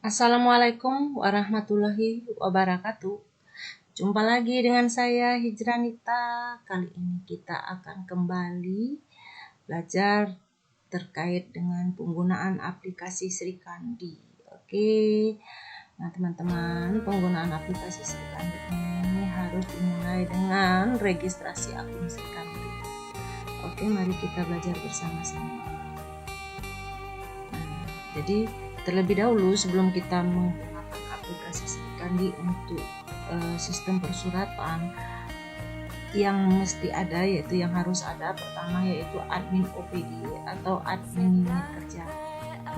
Assalamualaikum warahmatullahi wabarakatuh. Jumpa lagi dengan saya Hijranita. Kali ini kita akan kembali belajar terkait dengan penggunaan aplikasi Sri Kandi. Oke. Nah, teman-teman, penggunaan aplikasi Sri Kandi ini harus dimulai dengan registrasi akun Sri Kandi. Oke, mari kita belajar bersama-sama. Jadi terlebih dahulu sebelum kita menggunakan aplikasi Sri Kandi untuk sistem persuratan, yang mesti ada yaitu yang harus ada pertama yaitu admin OPD atau admin unit kerja.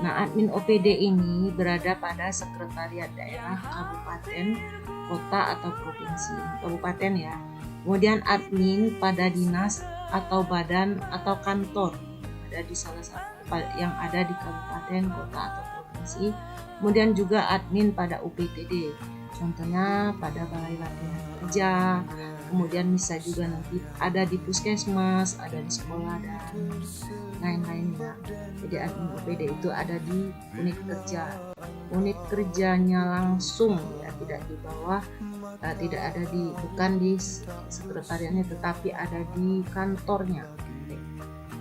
Nah, admin OPD ini berada pada sekretariat daerah, kabupaten, kota atau provinsi. Kabupaten ya. Kemudian admin pada dinas atau badan atau kantor ada di salah satu yang ada di kabupaten, kota atau provinsi. Kemudian juga admin pada UPTD, contohnya pada balai latihan kerja. Kemudian bisa juga nanti ada di puskesmas, ada di sekolah dan lain-lainnya. Jadi admin UPD itu ada di unit kerja. Unit kerjanya langsung ya, tidak di bawah, tidak ada di, bukan di sekretariatnya, tetapi ada di kantornya.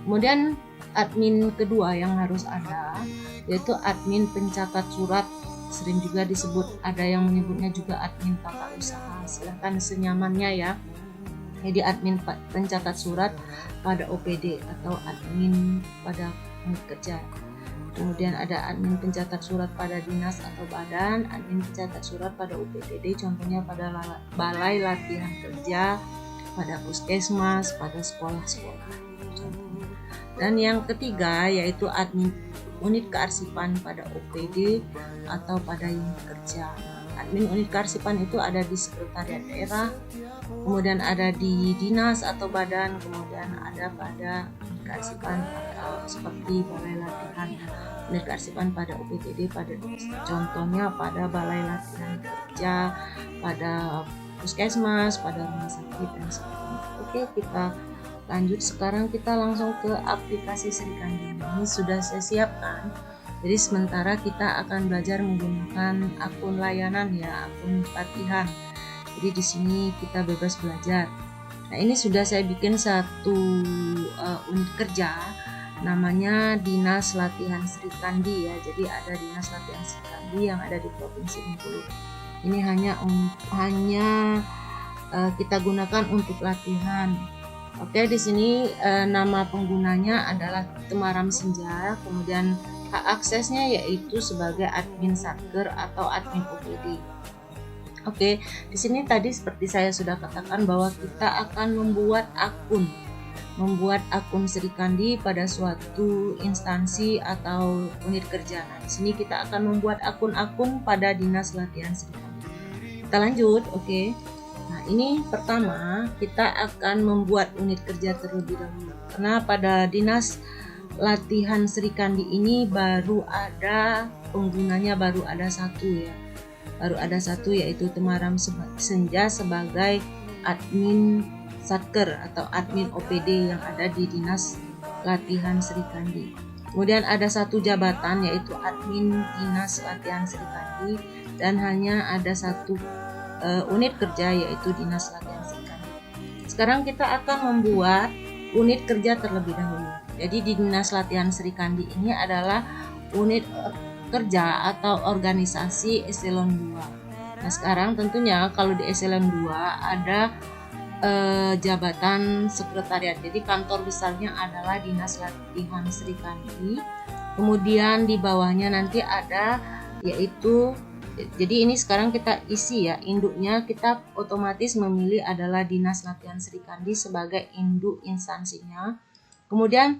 Kemudian admin kedua yang harus ada yaitu admin pencatat surat, sering juga disebut, ada yang menyebutnya juga admin tata usaha, silahkan senyamannya ya. Jadi admin pencatat surat pada OPD atau admin pada unit kerja. Kemudian ada admin pencatat surat pada dinas atau badan, admin pencatat surat pada UPTD, contohnya pada balai latihan kerja, pada puskesmas, pada sekolah-sekolah. Dan yang ketiga yaitu admin unit kearsipan pada OPD atau pada unit kerja. Admin unit kearsipan itu ada di sekretariat daerah, kemudian ada di dinas atau badan, kemudian ada pada unit kearsipan seperti balai latihan. Unit kearsipan pada UPTD pada contohnya pada balai latihan kerja, pada puskesmas, pada rumah sakit dan sebagainya. Oke, kita lanjut. Sekarang kita langsung ke aplikasi Sri Kandi. Ini sudah saya siapkan. Jadi sementara kita akan belajar menggunakan akun layanan ya, akun latihan. Jadi di sini kita bebas belajar. Nah, ini sudah saya bikin satu unit kerja, namanya Dinas Latihan Sri Kandi ya. Jadi ada Dinas Latihan Sri Kandi yang ada di Provinsi Bengkulu. Ini hanya kita gunakan untuk latihan. Oke, di sini nama penggunanya adalah Temaram Senja, kemudian hak aksesnya yaitu sebagai admin satker atau admin OPD. Oke, di sini tadi seperti saya sudah katakan bahwa kita akan membuat akun Sri Kandi pada suatu instansi atau unit kerja. Nah, di sini kita akan membuat akun-akun pada Dinas Latihan Sri Kandi. Kita lanjut, oke. Nah, ini pertama kita akan membuat unit kerja terlebih dahulu. Karena pada Dinas Latihan Sri Kandi ini baru ada penggunanya, baru ada satu ya. Baru ada satu yaitu Temaram Senja sebagai admin satker atau admin OPD yang ada di Dinas Latihan Sri Kandi. Kemudian ada satu jabatan yaitu admin Dinas Latihan Sri Kandi dan hanya ada satu unit kerja yaitu Dinas Latihan Sri Kandi. Sekarang kita akan membuat unit kerja terlebih dahulu. Jadi di Dinas Latihan Sri Kandi ini adalah unit kerja atau organisasi eselon 2. Nah, sekarang tentunya kalau di eselon 2 ada jabatan sekretariat. Jadi kantor besarnya adalah Dinas Latihan Sri Kandi. Kemudian di bawahnya nanti ada yaitu, jadi ini sekarang kita isi ya, induknya kita otomatis memilih adalah Dinas Latihan Sri Kandi sebagai induk instansinya. Kemudian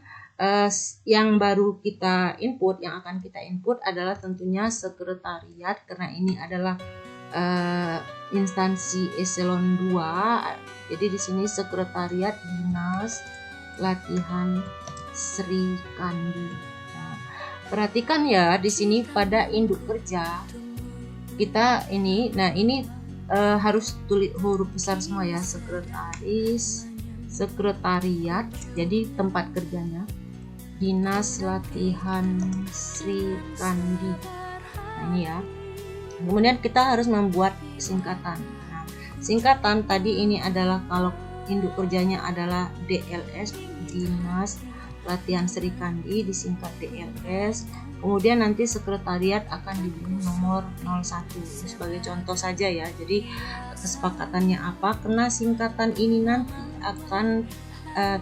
yang baru kita input, yang akan kita input adalah tentunya sekretariat, karena ini adalah instansi eselon 2. Jadi di sini sekretariat Dinas Latihan Sri Kandi. Nah, perhatikan ya di sini pada induk kerja kita ini, nah ini harus tulis huruf besar semua ya, sekretariat, jadi tempat kerjanya Dinas Latihan Sri Kandi. Nah, Nah, ini ya. Kemudian kita harus membuat singkatan. Nah, singkatan tadi ini adalah kalau induk kerjanya adalah DLS, Dinas Latihan Sri Kandi, disingkat DLS. Kemudian nanti sekretariat akan diberi nomor 01. Ini sebagai contoh saja ya. Jadi kesepakatannya apa? Karena singkatan ini nanti akan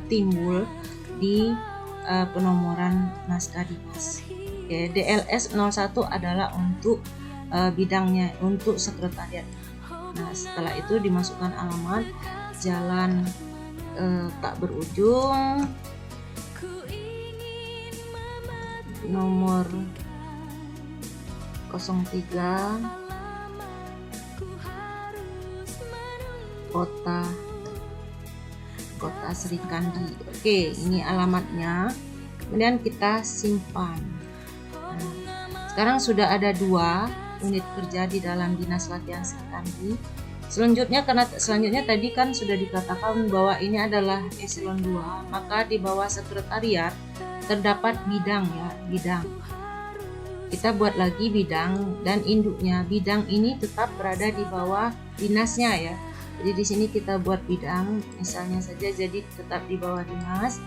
timbul di penomoran naskah dinas. Oke, DLS 01 adalah untuk bidangnya, untuk sekretariat. Nah, setelah itu dimasukkan alamat jalan tak berujung, nomor 03, kota Sri Kandi. Oke, ini alamatnya. Kemudian kita simpan. Nah, sekarang sudah ada 2 unit kerja di dalam Dinas Latihan Sri Kandi. Selanjutnya, karena selanjutnya tadi kan sudah dikatakan bahwa ini adalah eselon 2, maka di bawah sekretariat terdapat bidang ya, bidang. Kita buat lagi bidang dan induknya. Bidang ini tetap berada di bawah dinasnya ya. Jadi di sini kita buat bidang, misalnya saja jadi tetap di bawah dinas.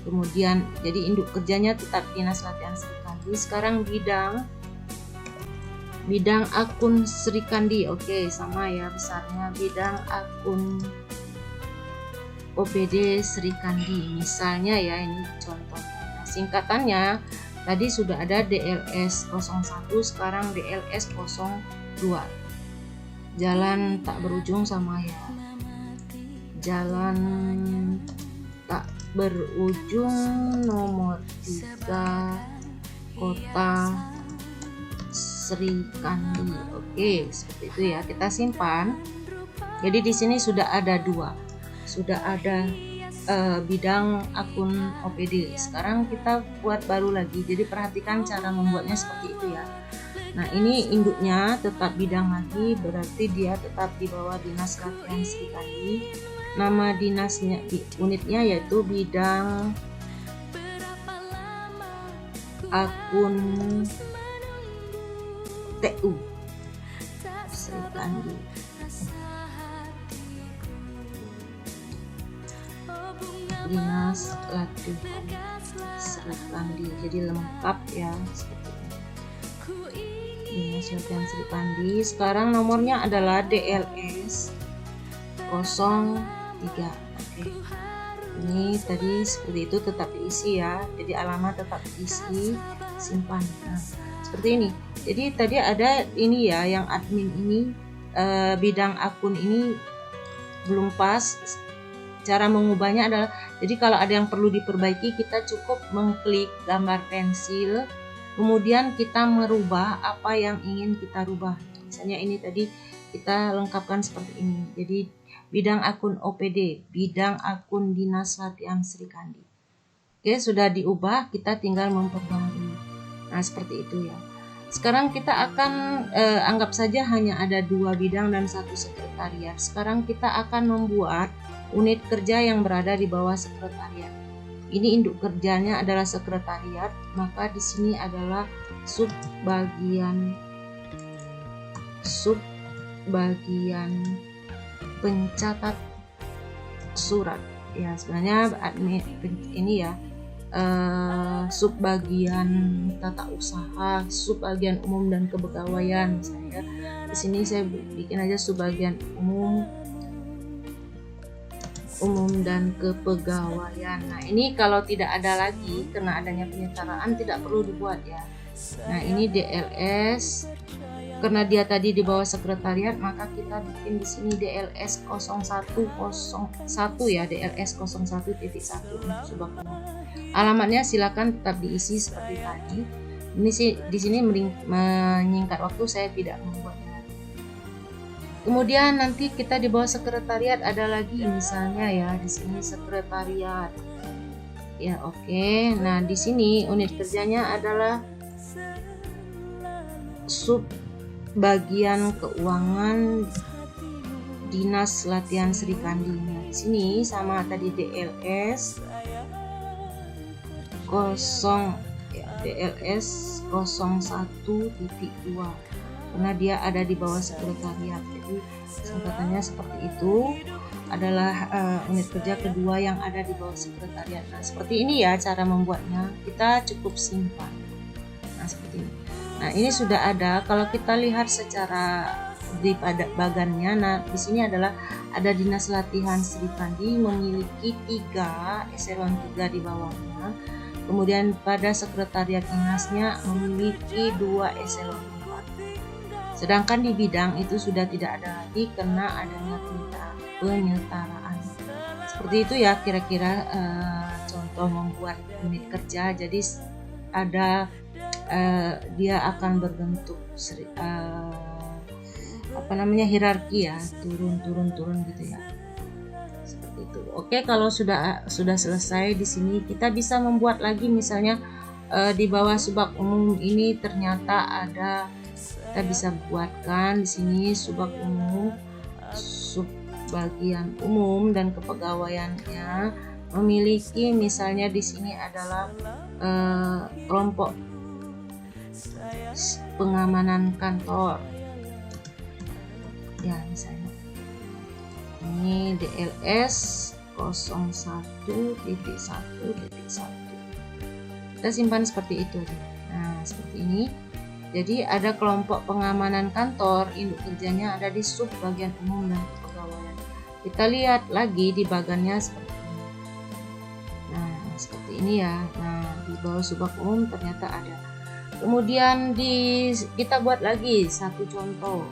Kemudian jadi induk kerjanya tetap Dinas Latihan Sri Kandi. Sekarang bidang akun Sri Kandi. Oke, sama ya besarnya, bidang akun OPD Sri Kandi. Misalnya ya, ini contohnya. Nah, singkatannya tadi sudah ada DLS 01, sekarang DLS 02. Jalan tak berujung sama ya. Jalan tak berujung nomor 3, kota Sri Kandi. Oke, seperti itu ya. Kita simpan. Jadi di sini sudah ada 2. Sudah ada bidang akun OPD. Sekarang kita buat baru lagi. Jadi perhatikan cara membuatnya seperti itu ya. Nah, ini induknya tetap bidang lagi, berarti dia tetap di bawah Dinas Latihan Sri Kandi. Nama dinasnya, unitnya yaitu bidang akun TU Sri Kandi. Dinas Latihan Sri Kandi. Jadi lengkap ya seperti ini. Dinas Latihan Sri Kandi. Sekarang nomornya adalah DLS 03. Oke. Ini tadi seperti itu tetap diisi ya. Jadi alamat tetap diisi, simpan. Nah, seperti ini. Jadi tadi ada ini ya, yang admin ini bidang akun ini belum pas. Cara mengubahnya adalah, jadi kalau ada yang perlu diperbaiki, kita cukup mengklik gambar pensil, kemudian kita merubah apa yang ingin kita rubah. Misalnya ini tadi kita lengkapkan seperti ini. Jadi bidang akun OPD, bidang akun Dinas Latihan Sri Kandi. Oke, sudah diubah, kita tinggal memperbarui. Nah, seperti itu ya. Sekarang kita akan anggap saja hanya ada 2 bidang dan 1 sekretariat. Sekarang kita akan membuat unit kerja yang berada di bawah sekretariat. Ini induk kerjanya adalah sekretariat, maka di sini adalah subbagian pencatat surat. Ya, sebenarnya admin ini ya, subbagian tata usaha, subbagian umum dan kepegawaian. Misalnya di sini saya bikin aja subbagian umum dan kepegawaian. Nah, ini kalau tidak ada lagi karena adanya penyetaraan tidak perlu dibuat ya. Nah, ini DLS karena dia tadi di bawah sekretariat, maka kita bikin di sini DLS 0101 ya, DLS 01.1 untuk subak umum. Alamatnya silakan tetap diisi seperti tadi. Ini sih di sini menyingkat waktu, saya tidak membuatnya. Kemudian nanti kita di bawah sekretariat ada lagi misalnya ya, di sini sekretariat. Ya, oke. Nah, di sini unit kerjanya adalah subbagian keuangan Dinas Latihan Sri Kandi. Nah, di sini sama tadi DLS 0 ya, DLS 01.2 karena dia ada di bawah sekretariat. Jadi singkatannya seperti itu, adalah unit kerja kedua yang ada di bawah sekretariat. Nah, seperti ini ya cara membuatnya. Kita cukup simpan. Nah, seperti ini. Nah, ini sudah ada. Kalau kita lihat secara di pada bagannya, nah di sini adalah ada Dinas Latihan Sri Kandi memiliki 3 eselon 3 di bawahnya. Kemudian pada sekretariat dinasnya memiliki 2 eselon 4. Sedangkan di bidang itu sudah tidak ada lagi karena adanya penyetaraan. Seperti itu ya kira-kira contoh membuat unit kerja. Jadi ada dia akan berbentuk hierarki ya, turun gitu ya. Seperti itu. Oke, kalau sudah selesai di sini kita bisa membuat lagi misalnya di bawah subak umum ini ternyata ada, kita bisa buatkan di sini subak umum, bagian umum dan kepegawaiannya memiliki misalnya di sini adalah kelompok pengamanan kantor ya, misalnya ini DLS 01.1.1 kita simpan seperti itu. Nah, seperti ini. Jadi ada kelompok pengamanan kantor, induk kerjanya ada di sub bagian umum dan kepegawaian. Kita lihat lagi di bagannya seperti ini. Nah, seperti ini ya. Nah, di bawah subak umum ternyata ada. Kemudian kita buat lagi satu contoh.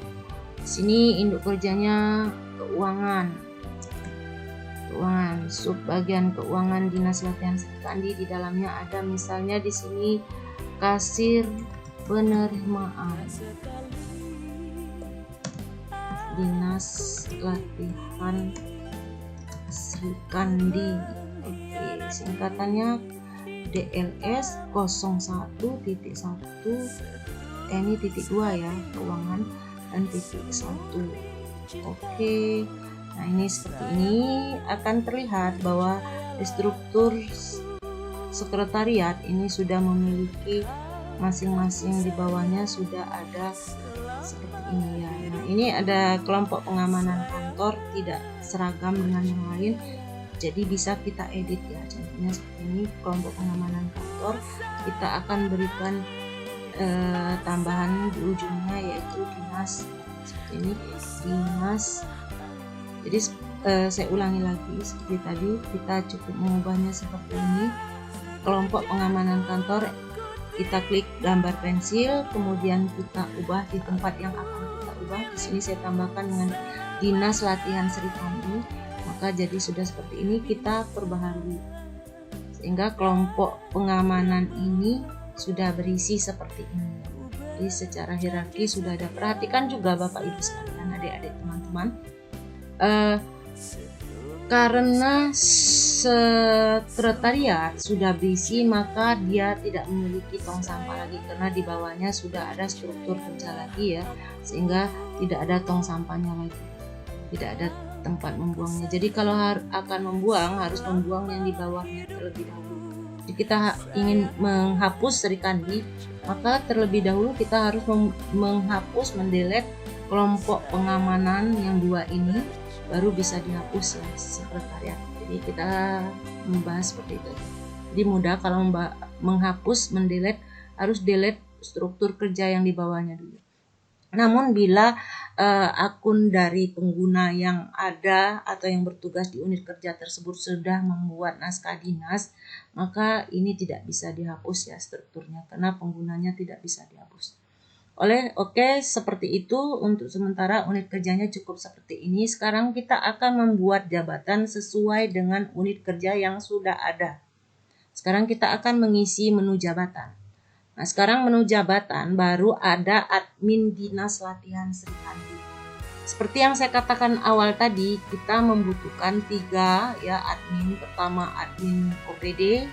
Di sini induk kerjanya keuangan, sub bagian keuangan Dinas Latihan Sri Kandi. Di dalamnya ada misalnya di sini kasir penerimaan Dinas Latihan Sri Kandi. Oke, singkatannya DLS 01.1 ini titik 2 ya, keuangan dan titik 1. Oke, nah ini seperti ini akan terlihat bahwa di struktur sekretariat ini sudah memiliki masing-masing di bawahnya sudah ada seperti ini ya. Nah, ini ada kelompok pengamanan kantor tidak seragam dengan yang lain, jadi bisa kita edit ya. Contohnya seperti ini, kelompok pengamanan kantor kita akan berikan tambahan di ujungnya yaitu dinas, seperti ini dinas. Jadi saya ulangi lagi seperti tadi, kita cukup mengubahnya seperti ini. Kelompok pengamanan kantor kita klik gambar pensil, kemudian kita ubah di tempat yang akan kita ubah. Di sini saya tambahkan dengan Dinas Latihan Sri Kandi, maka jadi sudah seperti ini. Kita perbaharui sehingga kelompok pengamanan ini sudah berisi seperti ini. Jadi secara hierarki sudah ada. Perhatikan juga Bapak Ibu sekalian, adik-adik teman-teman, karena sekretariat sudah berisi, maka dia tidak memiliki tong sampah lagi karena di bawahnya sudah ada struktur kerja lagi ya, sehingga tidak ada tong sampahnya lagi, tidak ada tempat membuangnya. Jadi kalau akan membuang harus membuang yang di bawahnya terlebih dahulu. Jadi kita ingin menghapus Sri Kandi, maka terlebih dahulu kita harus menghapus, mendelete kelompok pengamanan yang 2 ini, baru bisa dihapus ya sekretariat. Jadi kita membahas seperti itu. Jadi mudah kalau menghapus, mendelete, harus delete struktur kerja yang di bawahnya dulu. Namun bila akun dari pengguna yang ada atau yang bertugas di unit kerja tersebut sudah membuat naskah dinas, maka ini tidak bisa dihapus ya strukturnya karena penggunanya tidak bisa dihapus. Oke, seperti itu untuk sementara unit kerjanya cukup seperti ini. Sekarang kita akan membuat jabatan sesuai dengan unit kerja yang sudah ada. Sekarang kita akan mengisi menu jabatan. Nah, sekarang menu jabatan baru ada admin Dinas Latihan Sri Kandi. Seperti yang saya katakan awal tadi, kita membutuhkan 3 ya admin. Pertama admin OPD,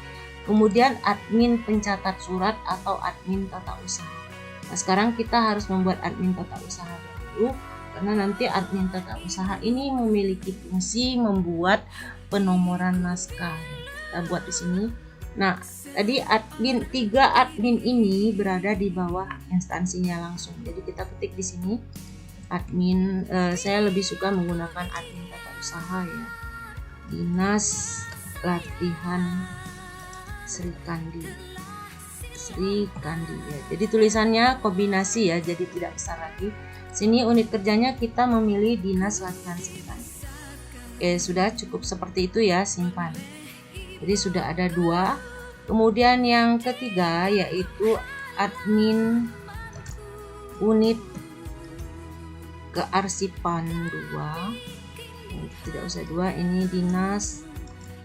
kemudian admin pencatat surat atau admin tata usaha. Nah, sekarang kita harus membuat admin tata usaha dulu karena nanti admin tata usaha ini memiliki fungsi membuat penomoran naskah. Kita buat di sini Nah, tadi tiga admin ini berada di bawah instansinya langsung. Jadi kita ketik di sini admin, saya lebih suka menggunakan admin tata usaha ya, Dinas Latihan Sri Kandi ya. Jadi tulisannya kombinasi ya, jadi tidak besar lagi. Sini unit kerjanya kita memilih Dinas Latihan Sri Kandi. Oke, sudah cukup seperti itu ya, simpan. Jadi sudah ada 2. Kemudian yang ketiga yaitu admin unit kearsipan 2. Tidak usah 2, ini Dinas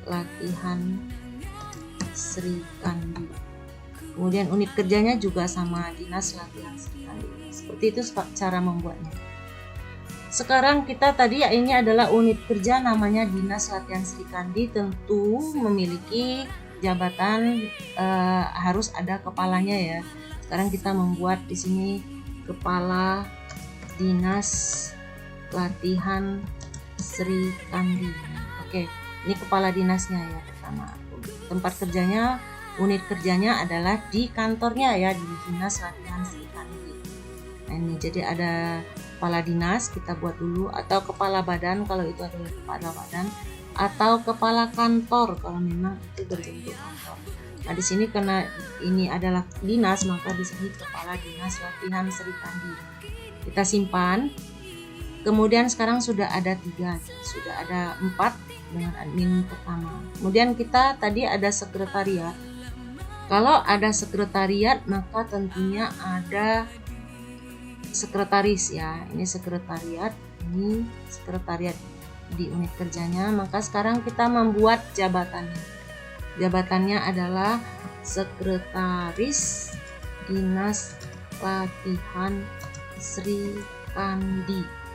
Latihan Sri Kandi. Kemudian unit kerjanya juga sama, Dinas Latihan Sri Kandi. Seperti itu cara membuatnya. Sekarang kita tadi ya, ini adalah unit kerja namanya Dinas Latihan Sri Kandi, tentu memiliki jabatan, harus ada kepalanya ya. Sekarang kita membuat di sini kepala Dinas Latihan Sri Kandi. Oke, ini kepala dinasnya ya pertama. Tempat kerjanya, unit kerjanya adalah di kantornya ya, di Dinas Latihan Sri Kandi. Nah, ini jadi ada kepala dinas, kita buat dulu, atau kepala badan kalau itu adalah kepala badan, atau kepala kantor kalau memang itu berbentuk kantor. Nah, di sini karena ini adalah dinas, maka di sini kepala Dinas Latihan Sri Kandi. Kita simpan. Kemudian sekarang sudah ada 3, sudah ada 4 dengan admin pertama. Kemudian kita tadi ada sekretariat. Kalau ada sekretariat maka tentunya ada sekretaris ya. Ini sekretariat di unit kerjanya. Maka sekarang kita membuat jabatannya. Jabatannya adalah Sekretaris Dinas Latihan Sri Kandi.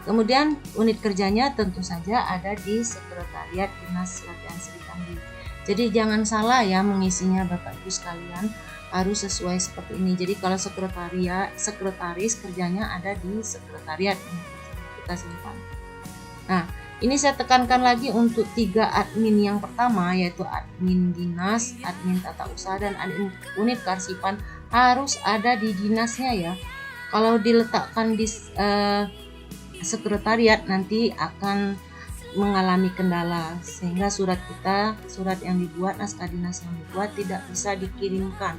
Kemudian unit kerjanya tentu saja ada di Sekretariat Dinas Latihan Sri Kandi. Jadi jangan salah ya mengisinya Bapak Ibu sekalian, harus sesuai seperti ini. Jadi kalau sekretaris kerjanya ada di sekretariat, kita simpan. Nah, ini saya tekankan lagi untuk 3 admin yang pertama, yaitu admin dinas, admin tata usaha, dan admin unit kearsipan harus ada di dinasnya ya. Kalau diletakkan di sekretariat nanti akan mengalami kendala, sehingga surat yang dibuat, naskah dinas yang dibuat tidak bisa dikirimkan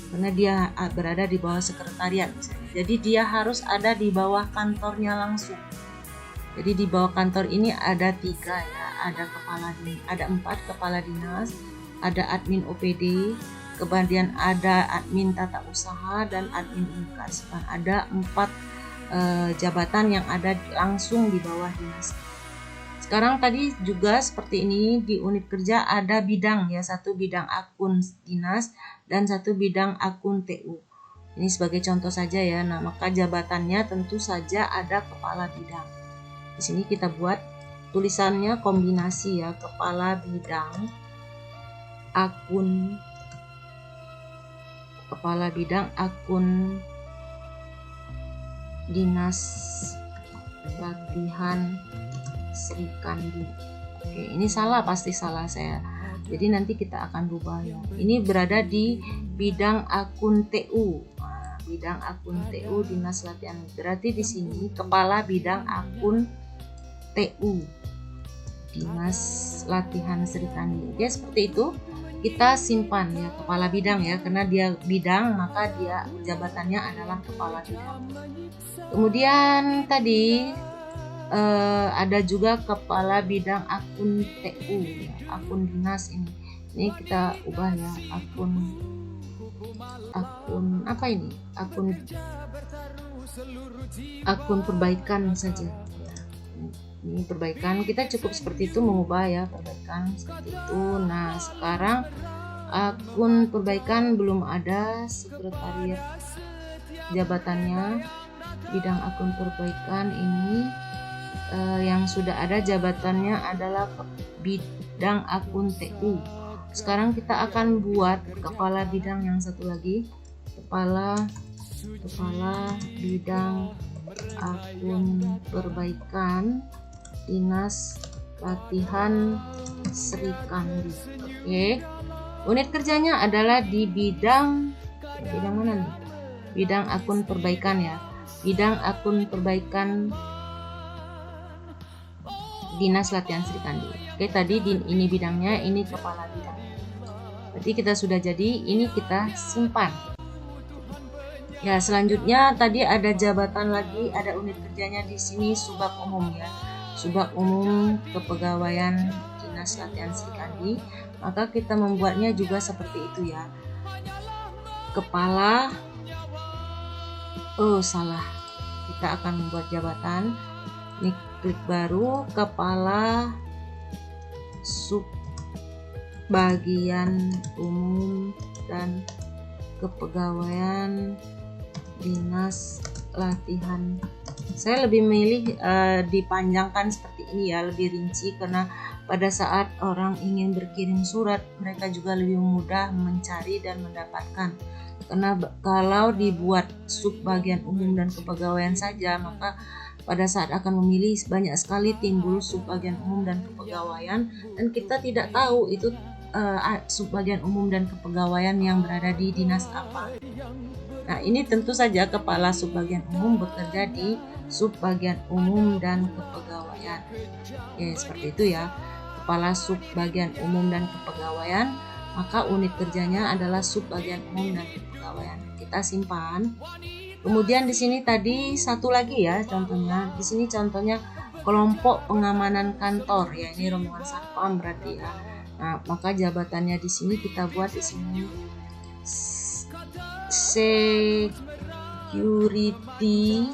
karena dia berada di bawah sekretariat misalnya. Jadi dia harus ada di bawah kantornya langsung. Jadi di bawah kantor ini ada 3 ya, ada 4 kepala dinas, ada admin OPD, kemudian ada admin tata usaha dan admin unit kearsipan. Ada 4 jabatan yang ada langsung di bawah dinas. Sekarang tadi juga seperti ini, di unit kerja ada bidang ya, 1 bidang akun dinas dan 1 bidang akun TU. Ini sebagai contoh saja ya. Nah, maka jabatannya tentu saja ada kepala bidang. Di sini kita buat tulisannya kombinasi ya, kepala bidang akun Dinas Latihan Sri Kandi. Oke, ini pasti salah saya. Jadi nanti kita akan rubah ya. Ini berada di bidang akun TU. Nah, bidang akun TU Dinas Latihan. Berarti di sini kepala bidang akun TU Dinas Latihan Sri Kandi. Oke, seperti itu. Kita simpan ya kepala bidang ya, karena dia bidang maka dia jabatannya adalah kepala bidang. Kemudian tadi ada juga kepala bidang akun TU ya, akun dinas ini. Ini kita ubah ya, akun apa ini? Akun perbaikan saja. Ini perbaikan, kita cukup seperti itu mengubah ya, perbaikan seperti itu. Nah, sekarang akun perbaikan belum ada sekretariat jabatannya. Bidang akun perbaikan ini yang sudah ada jabatannya adalah bidang akun TU. Sekarang kita akan buat kepala bidang yang satu lagi, kepala bidang akun perbaikan Dinas Latihan Sri Kandi. Oke. Unit kerjanya adalah di bidang mana nih? Bidang akun perbaikan ya. Bidang akun perbaikan Dinas Latihan Sri Kandi. Oke, tadi ini bidangnya, ini kepala bidang. Berarti kita sudah jadi, ini kita simpan. Ya, selanjutnya tadi ada jabatan lagi, ada unit kerjanya di sini Subag Umum ya. Subag Umum Kepegawaian Dinas Latihan Sri Kandi. Maka kita membuatnya juga seperti itu ya. Kepala, salah. Kita akan membuat jabatan. Ini klik baru, kepala sub bagian umum dan kepegawaian Dinas Latihan. Saya lebih memilih dipanjangkan seperti ini ya, lebih rinci, karena pada saat orang ingin berkirim surat mereka juga lebih mudah mencari dan mendapatkan. Karena kalau dibuat sub bagian umum dan kepegawaian saja, maka pada saat akan memilih banyak sekali timbul subbagian umum dan kepegawaian, dan kita tidak tahu itu subbagian umum dan kepegawaian yang berada di dinas apa. Nah, ini tentu saja kepala subbagian umum bekerja di subbagian umum dan kepegawaian. Ya, seperti itu ya. Kepala subbagian umum dan kepegawaian, maka unit kerjanya adalah subbagian umum dan kepegawaian. Kita simpan. Kemudian di sini tadi satu lagi ya contohnya. Di sini contohnya kelompok pengamanan kantor ya, ini rombongan satpam berarti ya. Nah, maka jabatannya di sini kita buat di sini Security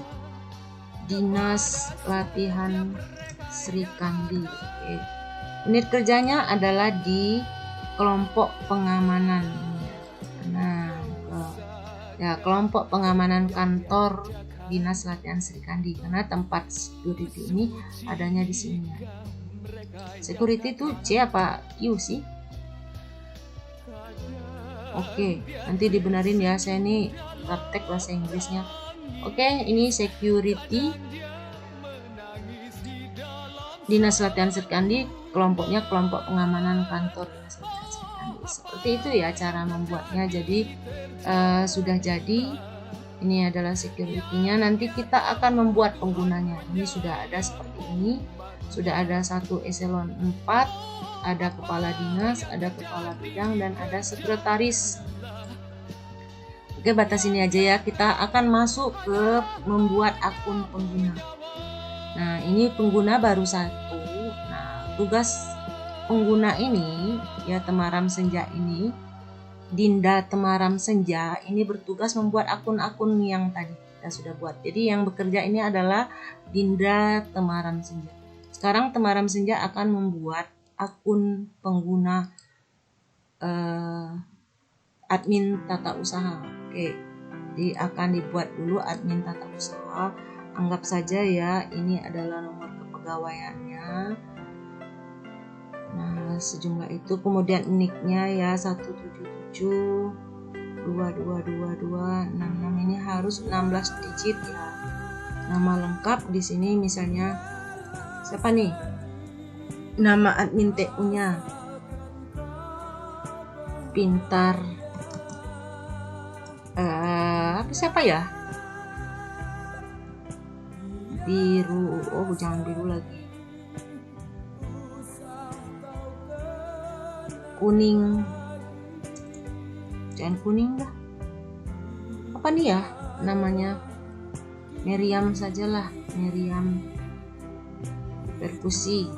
Dinas Latihan Sri Kandi. Oke. Unit kerjanya adalah di kelompok pengamanan. Nah, ya, kelompok pengamanan kantor Dinas Latihan Sri Kandi, karena tempat security ini adanya di sini. Security itu C apa U sih? Oke, nanti dibenerin ya, saya ini praktek bahasa Inggrisnya. Oke, ini security Dinas Latihan Sri Kandi, kelompoknya kelompok pengamanan kantor Dinas Latihan Sri Kandi. Seperti itu ya cara membuatnya. Jadi sudah jadi, ini adalah security-nya. Nanti kita akan membuat penggunanya. Ini sudah ada seperti ini. Sudah ada 1 eselon 4, ada kepala dinas, ada kepala bidang, dan ada sekretaris. Oke, batas ini aja ya. Kita akan masuk ke membuat akun pengguna. Nah, ini pengguna baru 1. Nah, tugas pengguna ini ya, Temaram Senja ini, Dinda Temaram Senja ini bertugas membuat akun-akun yang tadi kita sudah buat. Jadi yang bekerja ini adalah Dinda Temaram Senja. Sekarang Temaram Senja akan membuat akun pengguna admin tata usaha. Oke, jadi akan dibuat dulu admin tata usaha. Anggap saja ya, ini adalah nomor kepegawaiannya. Nah, sejumlah itu. Kemudian nicknya ya 177222266. Ini harus 16 digit ya. Nama lengkap di sini misalnya siapa nih? Nama admin TU-nya Pintar. Siapa ya? Biru. Oh, jangan biru lagi. Kuning. Jangan kuning dah. Apa nih ya namanya? Meriam sajalah. Meriam Perkusi.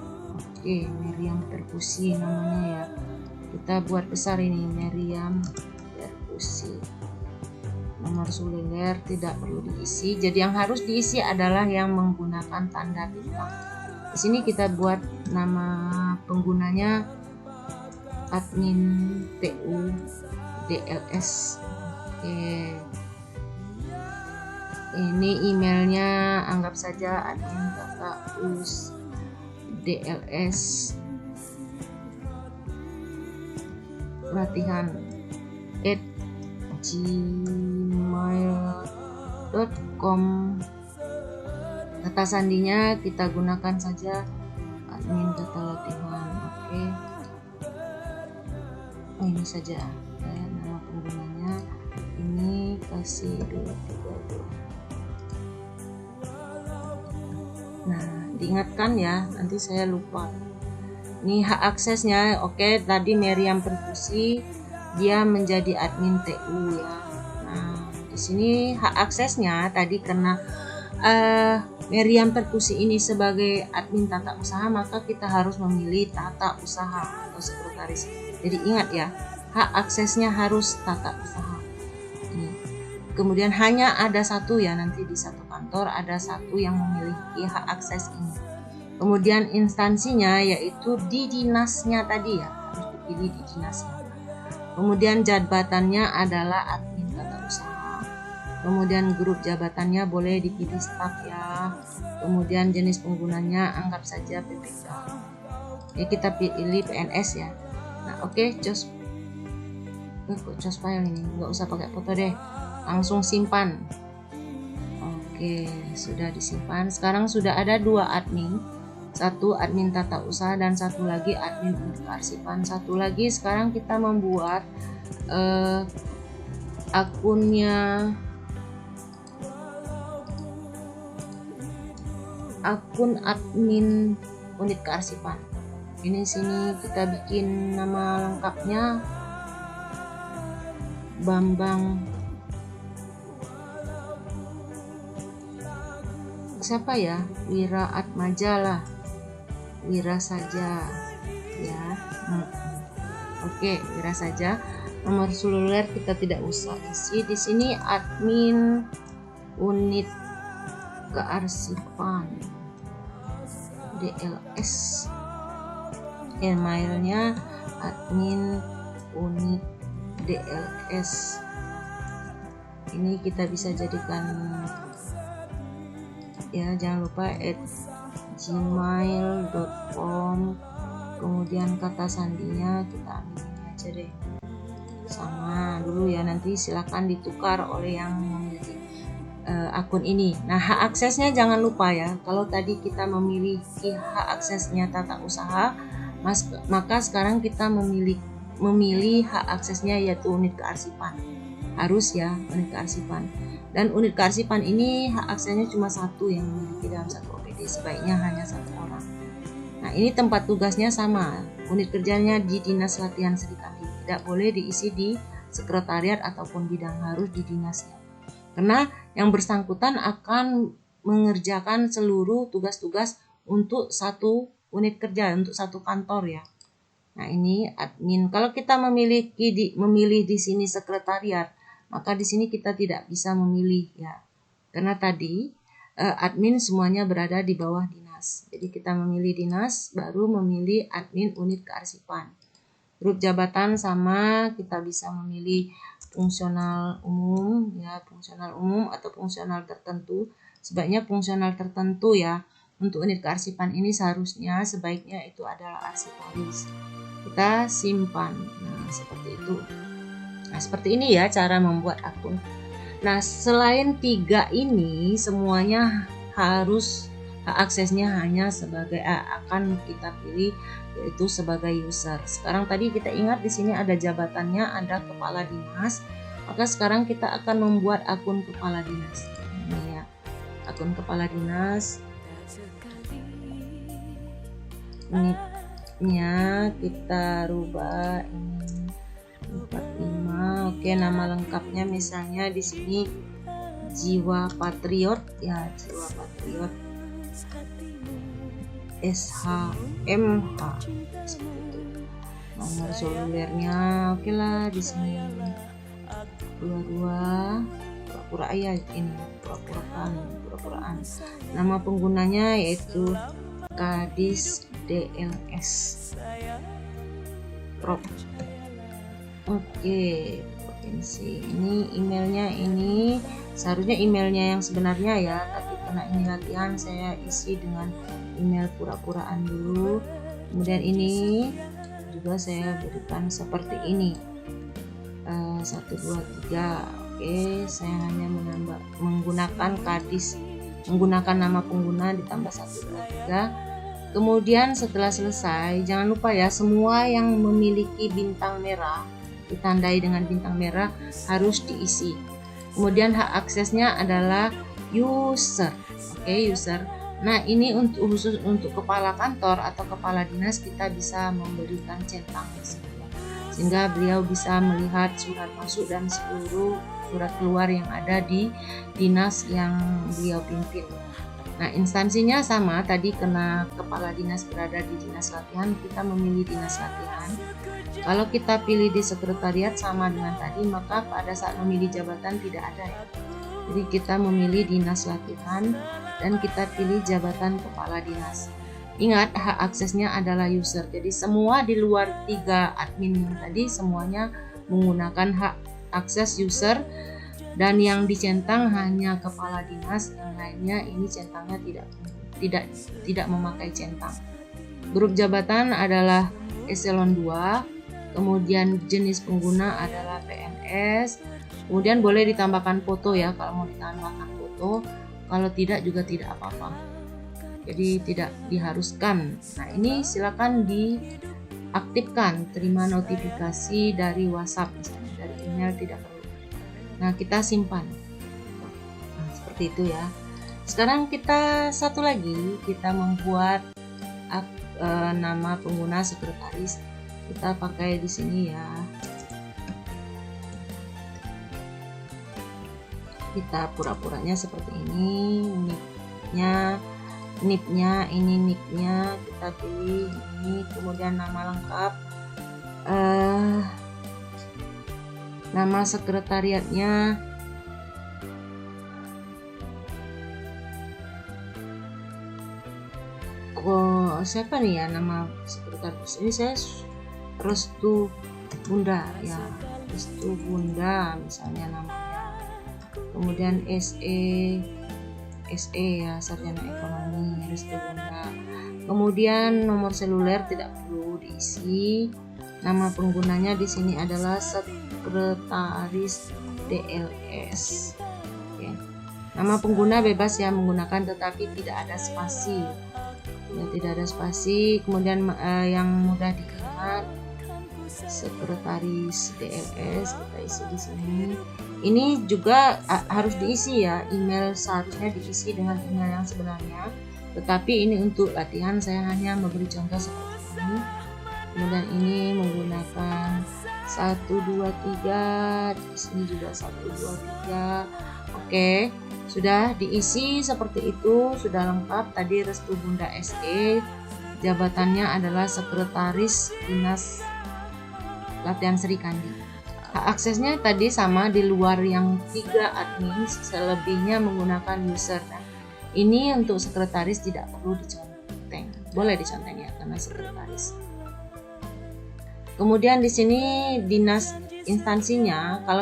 Oke, Meriam Perkusi namanya ya. Kita buat besar ini, Meriam Perkusi. Nomor seluler tidak perlu diisi. Jadi yang harus diisi adalah yang menggunakan tanda bintang. Di sini kita buat nama penggunanya admin TU DLS. Oke. Ini emailnya anggap saja admin tata us DLS latihan @gmail.com. Kata sandinya kita gunakan saja admin data latihan. Oke. ini saja ya, nama penggunanya ini kasih dulu 32. Nah, diingatkan ya, nanti saya lupa. Ini hak aksesnya, oke, tadi Meriam Perkusi dia menjadi admin TU ya. Nah, di sini hak aksesnya tadi karena Meriam Perkusi ini sebagai admin tata usaha, maka kita harus memilih tata usaha atau sekretaris. Jadi ingat ya, hak aksesnya harus tata usaha. Ini. Kemudian hanya ada satu ya, nanti di satu kantor ada satu yang memiliki hak akses ini. Kemudian instansinya yaitu di dinasnya tadi ya, harus dipilih di dinasnya. Kemudian jabatannya adalah admin tata usaha. Kemudian grup jabatannya boleh dipilih staf ya. Kemudian jenis penggunanya anggap saja PPK. Ya, kita pilih PNS ya. Nah, oke, cos file ini nggak usah pakai foto deh, langsung simpan. Oke, sudah disimpan. Sekarang sudah ada 2 admin. Satu admin tata usaha dan satu lagi admin unit kearsipan. Satu lagi sekarang kita membuat akun admin unit kearsipan. Ini sini kita bikin nama lengkapnya Bambang siapa ya, Wira Atmaja lah, Wira saja ya. Oke, Wira saja. Nomor seluler kita tidak usah isi. Di sini admin unit kearsipan DLS, emailnya admin unit DLS. Ini kita bisa jadikan ya, jangan lupa @gmail.com. kemudian kata sandinya kita ambil ini aja deh, sama dulu ya, nanti silakan ditukar oleh yang memiliki akun ini. Nah, hak aksesnya jangan lupa ya, kalau tadi kita memiliki hak aksesnya tata usaha, maka sekarang kita memilih hak aksesnya yaitu unit kearsipan. Harus ya, unit kearsipan. Dan unit kearsipan ini hak aksesnya cuma satu yang memiliki dalam satu OPD, sebaiknya hanya 1 orang. Nah, ini tempat tugasnya sama, unit kerjanya di Dinas Latihan Serikandi, tidak boleh diisi di sekretariat ataupun bidang, harus di dinasnya. Karena yang bersangkutan akan mengerjakan seluruh tugas-tugas untuk satu unit kerja, untuk satu kantor ya. Nah, ini admin. Kalau kita memilih di sini sekretariat, maka di sini kita tidak bisa memilih ya, karena tadi admin semuanya berada di bawah dinas. Jadi kita memilih dinas, baru memilih admin unit kearsipan. Grup jabatan sama, kita bisa memilih fungsional umum ya, fungsional umum atau fungsional tertentu. Sebaiknya fungsional tertentu ya. Untuk unit kearsipan ini seharusnya sebaiknya itu adalah arsiparis. Kita simpan. Nah, seperti itu. Nah, seperti ini ya cara membuat akun. Nah, selain 3 ini semuanya harus hak aksesnya hanya sebagai akan kita pilih yaitu sebagai user. Sekarang tadi kita ingat di sini ada jabatannya, ada kepala dinas. Maka sekarang kita akan membuat akun kepala dinas. Ini ya. Akun kepala dinas. Ini kita rubah ini 45. Oke, nama lengkapnya misalnya di sini Jiwa Patriot ya, Jiwa Patriot SHMH seperti itu. Nomor selulernya oke lah di sini 22. Pura-pura ayah ini, pura-puraan. Nama penggunanya yaitu Kadis DLS Prop. Oke, provinsi. Ini emailnya, ini seharusnya emailnya yang sebenarnya ya, tapi karena ini latihan saya isi dengan email pura-puraan dulu. Kemudian ini juga saya berikan seperti ini 1, 2, 3. Oke, saya hanya menggunakan Kadis, menggunakan nama pengguna ditambah 1, 2, 3. Kemudian setelah selesai, jangan lupa ya, semua yang memiliki bintang merah, ditandai dengan bintang merah, harus diisi. Kemudian hak aksesnya adalah user. Oke, user. Nah, ini khusus untuk kepala kantor atau kepala dinas, kita bisa memberikan centang di sini, sehingga beliau bisa melihat surat masuk dan seluruh surat keluar yang ada di dinas yang beliau pimpin. Nah, instansinya sama, tadi karena kepala dinas berada di dinas latihan, kita memilih dinas latihan. Kalau kita pilih di sekretariat sama dengan tadi, maka pada saat memilih jabatan tidak ada ya. Jadi kita memilih dinas latihan dan kita pilih jabatan kepala dinas. Ingat, hak aksesnya adalah user. Jadi semua di luar 3 admin yang tadi semuanya menggunakan hak akses user. Dan yang dicentang hanya kepala dinas, yang lainnya ini centangnya tidak memakai centang. Grup jabatan adalah eselon 2, kemudian jenis pengguna adalah PNS, kemudian boleh ditambahkan foto ya kalau mau ditambahkan foto, kalau tidak juga tidak apa-apa. Jadi tidak diharuskan. Nah, ini silakan diaktifkan, terima notifikasi dari WhatsApp misalnya, dari email tidak perlu. Nah, kita simpan. Nah, seperti itu ya. Sekarang kita satu lagi, kita membuat nama pengguna sekretaris. Kita pakai di sini ya. Kita pura-puranya seperti ini. Nicknya ini nicknya kita pilih ini. Kemudian nama lengkap. Nama sekretariatnya siapa nih ya nama sekretaris ini? Saya Restu Bunda ya, Restu Bunda misalnya namanya. Kemudian SE ya, sarjana ekonomi, Restu Bunda. Kemudian nomor seluler tidak perlu diisi. Nama penggunanya di sini adalah sekretaris DLS. Oke. Nama pengguna bebas ya menggunakan, tetapi tidak ada spasi. Ya, tidak ada spasi. Kemudian yang mudah diingat, sekretaris DLS kita isi di sini. Ini juga harus diisi ya, email seharusnya diisi dengan email yang sebenarnya. Tetapi ini untuk latihan saya hanya memberi contoh seperti ini. Kemudian ini menggunakan 123, di sini juga 123. Oke, sudah diisi seperti itu, sudah lengkap. Tadi Restu Bunda SE, jabatannya adalah sekretaris dinas latihan Sri Kandi. Hak aksesnya tadi sama di luar yang 3 admin, selebihnya menggunakan user. Nah, ini untuk sekretaris tidak perlu diconteng, boleh diconteng ya karena sekretaris. Kemudian di sini dinas instansinya, kalau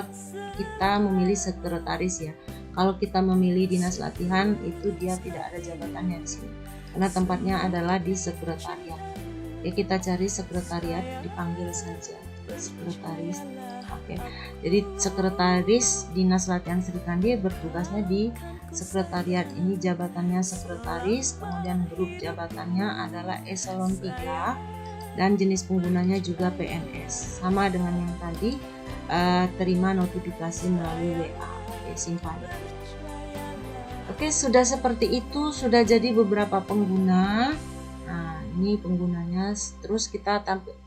kita memilih sekretaris ya. Kalau kita memilih dinas latihan itu dia tidak ada jabatannya di sini. Karena tempatnya adalah di sekretariat. Ya, kita cari sekretariat, dipanggil saja sekretaris. Oke. Jadi sekretaris dinas latihan Sri Kandi bertugasnya di sekretariat ini, jabatannya sekretaris, kemudian grup jabatannya adalah eselon 3. Dan jenis penggunanya juga PNS, sama dengan yang tadi, terima notifikasi melalui WA. Oke, simpan. Oke, sudah seperti itu, sudah jadi beberapa pengguna. Nah, ini penggunanya. Terus kita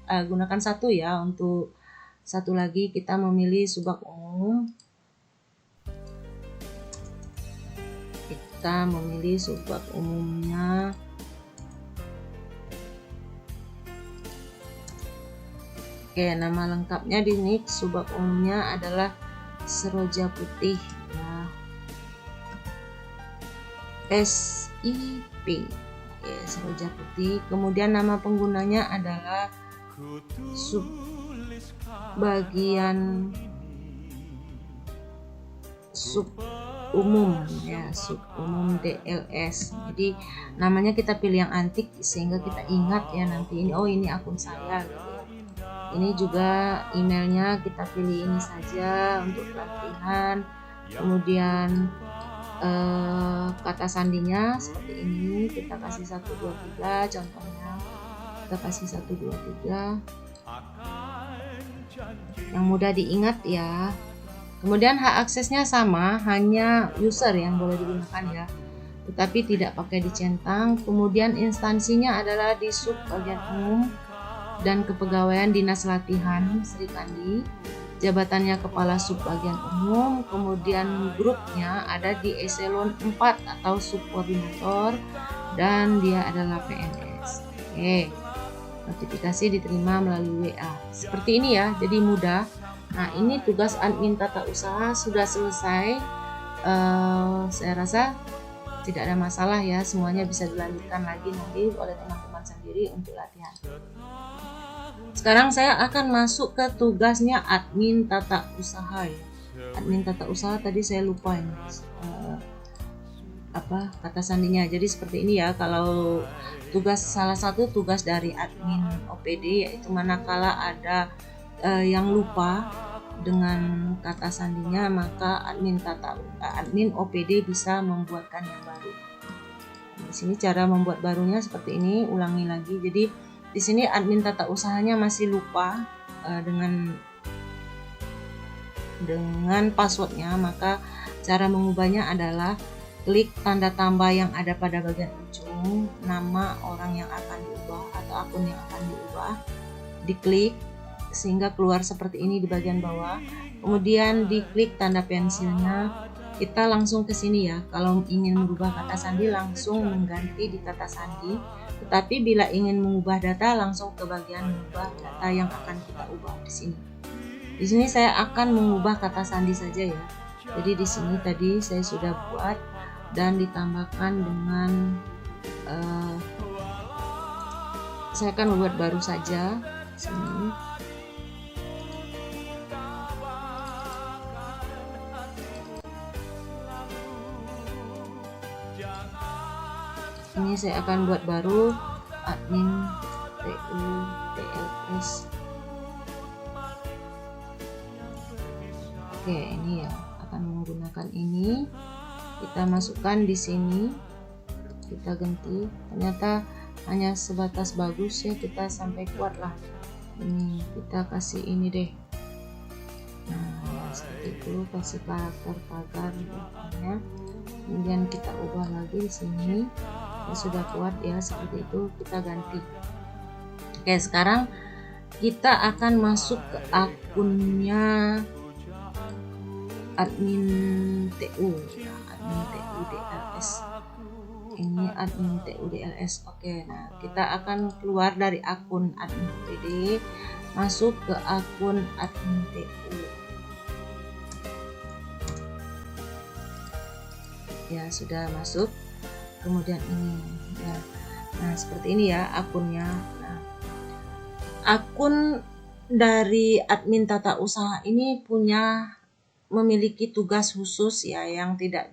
gunakan satu ya, untuk satu lagi kita memilih subak umum. Kita memilih subak umumnya. Oke, nama lengkapnya di nick subak umumnya adalah Seroja Putih ya. SIP. Oke, Seroja Putih. Kemudian nama penggunanya adalah bagian sub umum ya, sub umum DLS. Jadi namanya kita pilih yang antik sehingga kita ingat ya nanti ini, oh ini akun saya gitu. Ini juga emailnya kita pilih ini saja untuk pelatihan. Kemudian kata sandinya seperti ini. Kita kasih 1 2 3 contohnya, kita kasih 1 2 3 yang mudah diingat ya. Kemudian hak aksesnya sama, hanya user yang boleh digunakan ya, tetapi tidak pakai dicentang. Kemudian instansinya adalah di sub bagian umum dan kepegawaian Dinas Latihan Sri Kandi, jabatannya kepala sub bagian umum. Kemudian grupnya ada di eselon 4 atau subkoordinator dan dia adalah PNS. Oke, notifikasi diterima melalui WA seperti ini ya, jadi mudah. Nah, ini tugas admin tata usaha sudah selesai. Saya rasa tidak ada masalah ya, semuanya bisa dilanjutkan lagi nanti oleh teman-teman sendiri untuk latihan. Sekarang saya akan masuk ke tugasnya admin tata usaha ya. Admin tata usaha tadi saya lupa ini kata sandinya. Jadi seperti ini ya, kalau salah satu tugas dari admin OPD yaitu manakala ada yang lupa dengan kata sandinya, maka admin OPD bisa membuatkan yang baru. Di sini cara membuat barunya seperti ini, ulangi lagi. Jadi di sini admin tata usahanya masih lupa dengan passwordnya, maka cara mengubahnya adalah klik tanda tambah yang ada pada bagian ujung, nama orang yang akan diubah atau akun yang akan diubah, diklik sehingga keluar seperti ini di bagian bawah. Kemudian diklik tanda pensilnya, kita langsung ke sini ya. Kalau ingin merubah kata sandi langsung mengganti di kata sandi, tetapi bila ingin mengubah data langsung ke bagian mengubah data yang akan kita ubah di sini. Di sini saya akan mengubah kata sandi saja ya. Jadi di sini tadi saya sudah buat dan ditambahkan dengan saya akan membuat baru saja sini. Ini saya akan buat baru admin TU DLS. Oke, ini ya, akan menggunakan ini. Kita masukkan di sini, kita ganti. Ternyata hanya sebatas bagus ya, kita sampai kuat lah. Ini kita kasih ini deh. Nah, seperti itu, kasih karakter pagar di belakangnya. Kemudian kita ubah lagi di sini. Ya, sudah kuat ya, seperti itu, kita ganti. Oke, sekarang kita akan masuk ke akunnya admin TU ya, admin TU DLS. Ini admin TU DLS. Oke, nah kita akan keluar dari akun admin OPD, masuk ke akun admin TU. Ya, sudah masuk. Kemudian ini ya. Nah, seperti ini ya akunnya. Nah, akun dari admin tata usaha ini memiliki tugas khusus ya, yang tidak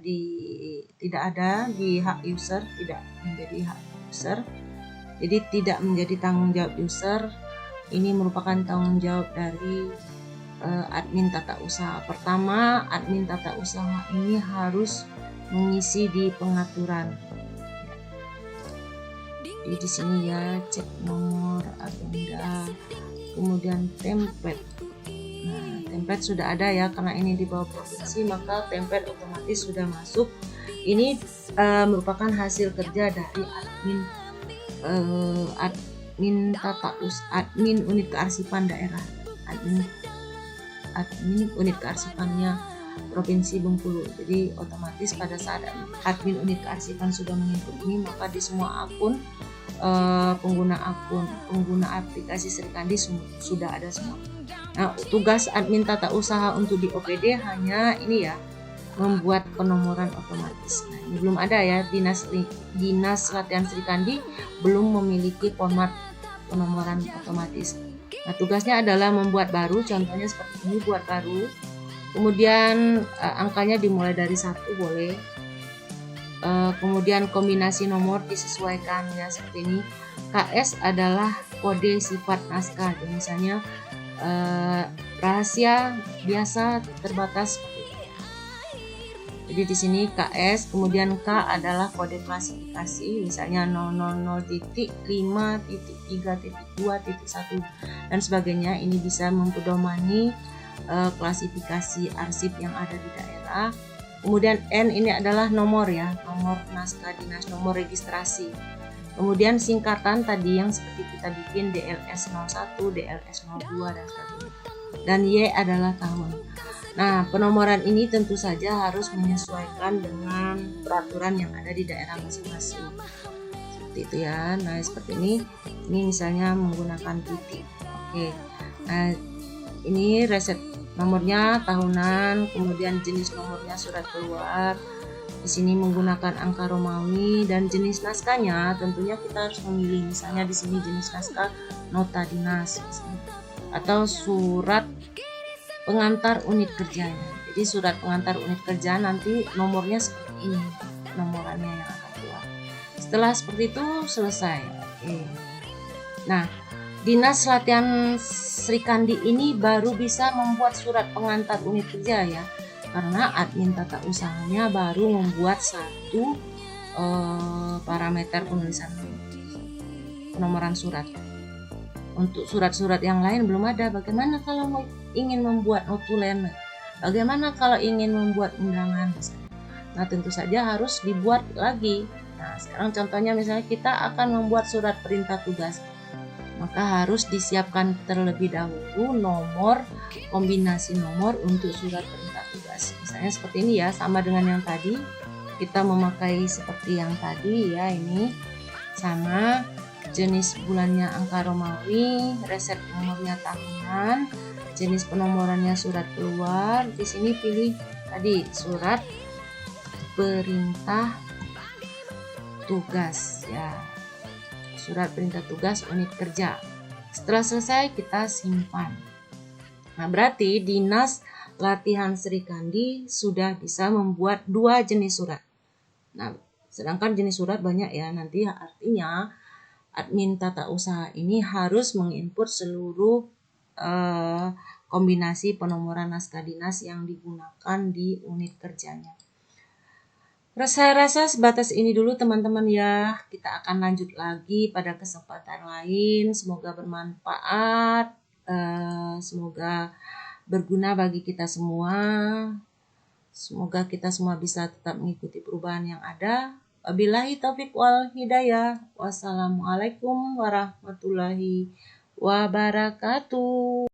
ada di hak user, tidak menjadi hak user. Jadi tidak menjadi tanggung jawab user. Ini merupakan tanggung jawab dari admin tata usaha. Pertama, admin tata usaha ini harus mengisi di pengaturan. Jadi di sini ya, cek nomor agenda, kemudian template. Nah, template sudah ada ya, karena ini di bawah provinsi, maka template otomatis sudah masuk. Ini merupakan hasil kerja dari admin unit kearsipan daerah, admin unit kearsipannya Provinsi Bengkulu. Jadi otomatis pada saat admin unit kearsipan sudah menginput ini, maka di semua akun pengguna aplikasi Sri Kandi sudah ada semua. Nah, tugas admin tata usaha untuk di OPD hanya ini ya, membuat penomoran otomatis. Nah, ini belum ada ya, Dinas Latihan Sri Kandi belum memiliki format penomoran otomatis. Nah, tugasnya adalah membuat baru, contohnya seperti ini, buat baru. Kemudian angkanya dimulai dari 1 boleh. Kemudian kombinasi nomor disesuaikan ya, seperti ini. KS adalah kode sifat naskah. Jadi misalnya rahasia biasa terbatas. Jadi di sini KS, kemudian K adalah kode klasifikasi, misalnya 000.5.3.2.1 dan sebagainya. Ini bisa mempedomani klasifikasi arsip yang ada di daerah. Kemudian N ini adalah nomor ya, nomor naskah dinas, nomor registrasi. Kemudian singkatan tadi yang seperti kita bikin DLS 01, DLS 02 dan sebagainya. Dan Y adalah tahun. Nah, penomoran ini tentu saja harus menyesuaikan dengan peraturan yang ada di daerah masing-masing. Seperti itu ya. Nah, seperti ini misalnya menggunakan titik. Oke. Nah, ini reset nomornya tahunan, kemudian jenis nomornya surat keluar. Di sini menggunakan angka Romawi dan jenis naskahnya tentunya kita harus memilih. Misalnya di sini jenis naskah nota dinas atau surat pengantar unit kerjanya. Jadi surat pengantar unit kerja nanti nomornya seperti ini, nomorannya yang akan keluar. Setelah seperti itu selesai. Oke. Nah, Dinas Latihan Sri Kandi ini baru bisa membuat surat pengantar unit kerja ya, karena admin tata usahanya baru membuat satu parameter penulisan penomoran surat. Untuk surat-surat yang lain belum ada. Bagaimana kalau ingin membuat notulen? Bagaimana kalau ingin membuat undangan? Nah, tentu saja harus dibuat lagi. Nah, sekarang contohnya misalnya kita akan membuat surat perintah tugas. Maka harus disiapkan terlebih dahulu nomor, kombinasi nomor untuk surat perintah tugas. Misalnya seperti ini ya, sama dengan yang tadi. Kita memakai seperti yang tadi ya, ini sama. Jenis bulannya angka Romawi, reset nomornya tahunan, jenis penomorannya surat keluar. Di sini pilih tadi surat perintah tugas ya, surat perintah tugas unit kerja. Setelah selesai kita simpan. Nah, berarti Dinas Latihan Sri Kandi sudah bisa membuat 2 jenis surat. Nah, sedangkan jenis surat banyak ya, nanti artinya admin tata usaha ini harus menginput seluruh kombinasi penomoran naskah dinas yang digunakan di unit kerjanya. Saya rasa sebatas ini dulu teman-teman ya. Kita akan lanjut lagi pada kesempatan lain. Semoga bermanfaat, semoga berguna bagi kita semua. Semoga kita semua bisa tetap mengikuti perubahan yang ada. Wabillahi taufiq wal hidayah. Wassalamualaikum warahmatullahi wabarakatuh.